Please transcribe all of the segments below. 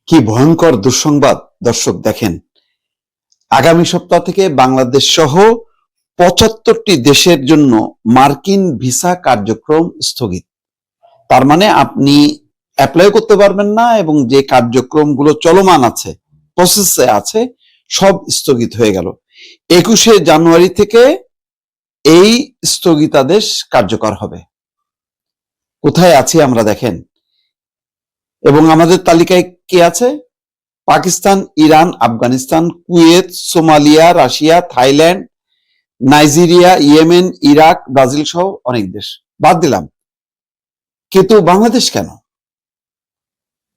কি ভয়ঙ্কর দুঃসংবাদ! দর্শক দেখেন, আগামী সপ্তাহ থেকে বাংলাদেশ সহ ৭৫টি দেশের জন্য মার্কিন ভিসা কার্যক্রম স্থগিত। তার মানে আপনি অ্যাপ্লাই করতে পারবেন না এবং যে কার্যক্রমগুলো চলমান আছে, প্রসেসে আছে, সব স্থগিত হয়ে গেল। ২১শে জানুয়ারি থেকে এই স্থগিতাদেশ কার্যকর হবে। কোথায় আছি আমরা দেখেন, এবং আমাদের তালিকায় কে আছে? Pakistan, Iran, Afghanistan, Kuwait, Somalia, Russia, Thailand, Nigeria, Yemen, Iraq, Brazil সহ অনেক দেশ বাদ দিলাম। কিন্তু বাংলাদেশ কেন?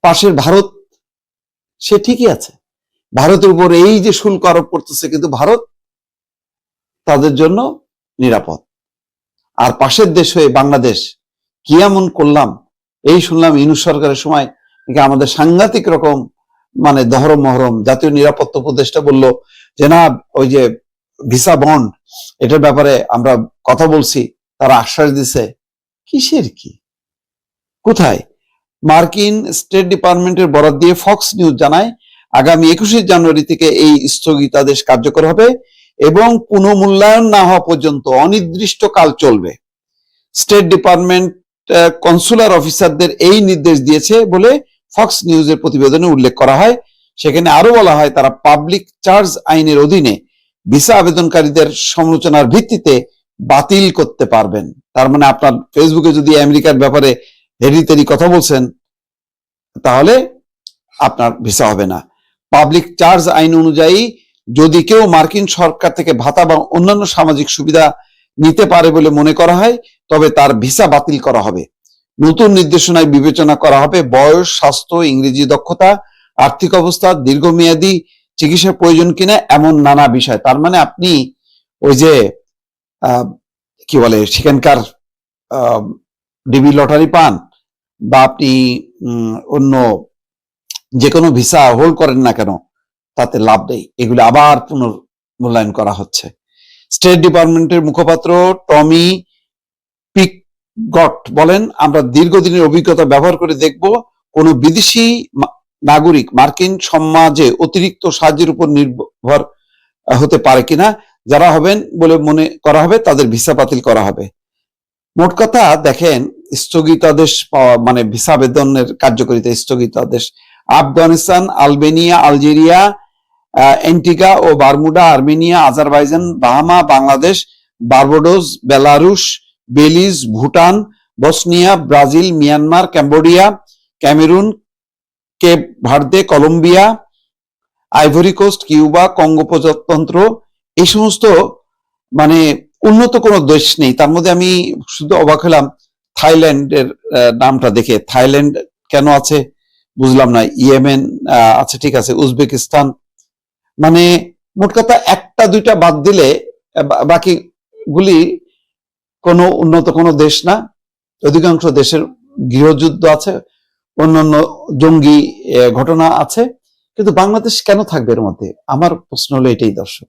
পাশের ভারত সে ঠিকই আছে, ভারতের উপর এই যে শুল্ক আরোপ করতেছে, কিন্তু ভারত তাদের জন্য নিরাপদ। আর পাশের দেশ হয়ে বাংলাদেশ কি এমন করলাম? এই শুনলাম ইউনূস সরকারের সময় নাকি আমাদের সাংঘাতিক রকম মানে দহরম মহরম। জাতীয় নিরাপত্তা উপদেষ্টা বলল যে না, ওই যে ভিসা বন্ড, এটার ব্যাপারে আমরা কথা বলছি, তারা আশ্বাস দিছে। কিসের কি? কোথায়? মার্কিন স্টেট ডিপার্টমেন্টের বরাত দিয়ে ফক্স নিউজ জানায়, আগামী ২১শে জানুয়ারি থেকে এই স্থগিতাদেশ কার্যকর হবে এবং পুনঃমূল্যায়ন না হওয়া পর্যন্ত অনির্দিষ্টকাল চলবে। স্টেট ডিপার্টমেন্ট কনসুলার অফিসারদের এই নির্দেশ দিয়েছে বলে ফক্স নিউজের প্রতিবেদনে উল্লেখ করা হয়। সেখানে আরো বলা হয়, তারা পাবলিক চার্জ আইনের অধীনে ভিসা আবেদনকারীদের সমালোচনার ভিত্তিতে বাতিল করতে পারবেন। তার মানে আপনার ফেসবুকে যদি আমেরিকার ব্যাপারে হেরিতেরি কথা বলছেন, তাহলে আপনার ভিসা হবে না। পাবলিক চার্জ আইন অনুযায়ী যদি কেউ মার্কিন সরকার থেকে ভাতা বা অন্যান্য সামাজিক সুবিধা নিতে পারে বলে মনে করা হয়, তবে তার ভিসা বাতিল করা হবে। নতুন নির্দেশনায় বিবেচনা করা হবে বয়স, স্বাস্থ্য, ইংরেজি দক্ষতা, আর্থিক অবস্থা, দীর্ঘমেয়াদী চিকিৎসার প্রয়োজন কিনা, এমন নানা বিষয়। তার মানে আপনি ওই যে কি বলে সেখানকার ডিবি লটারি পান বা আপনি অন্য যে কোনো ভিসা হোল্ড করেন না কেন, তাতে লাভ নেই। এগুলো আবার পুনর্মূল্যায়ন করা হচ্ছে। স্টেট ডিপার্টমেন্টের মুখপাত্র টমি পিকগট বলেন, আমরা দীর্ঘদিনের অভিজ্ঞতা ব্যবহার করে দেখব কোন বিদেশি নাগরিক মার্কিন সমাজে অতিরিক্ত সাহায্যের উপর নির্ভর হতে পারে কিনা। যারা হবেন বলে মনে করা হবে তাদের ভিসা বাতিল করা হবে। মোট কথা দেখেন, স্থগিতাদেশ পাওয়া মানে ভিসা আবেদনের কার্যকারিতা স্থগিতাদেশ আফগানিস্তান, আলবেনিয়া, আলজেরিয়া, অ্যান্টিগা ও Barbuda, Armenia, Azerbaijan, Bahama, Bangladesh, Barbados, Belarus, Belize, Bhutan, Bosnia, Brazil, Myanmar, Cambodia, Cameroon, Cape Verde, Colombia, Ivory Coast, Cuba, Congo প্রজাতন্ত্র, এই সমস্ত মানে উন্নত কোনো দেশ নেই। তার মধ্যে আমি শুধু অবাক হলাম থাইল্যান্ডের নামটা দেখে। থাইল্যান্ড কেন আছে বুঝলাম না। ইয়েমেন আছে, ঠিক আছে, উজবেকিস্তান। মানে মোট কথা একটা দুইটা বাদ দিলে বাকিগুলি কোনো উন্নত কোনো দেশ না। অধিকাংশ দেশের গৃহযুদ্ধ আছে, অন্যান্য জঙ্গি ঘটনা আছে, কিন্তু বাংলাদেশ কেন থাকবে এর মধ্যে? আমার প্রশ্ন হলো এটাই, দর্শক।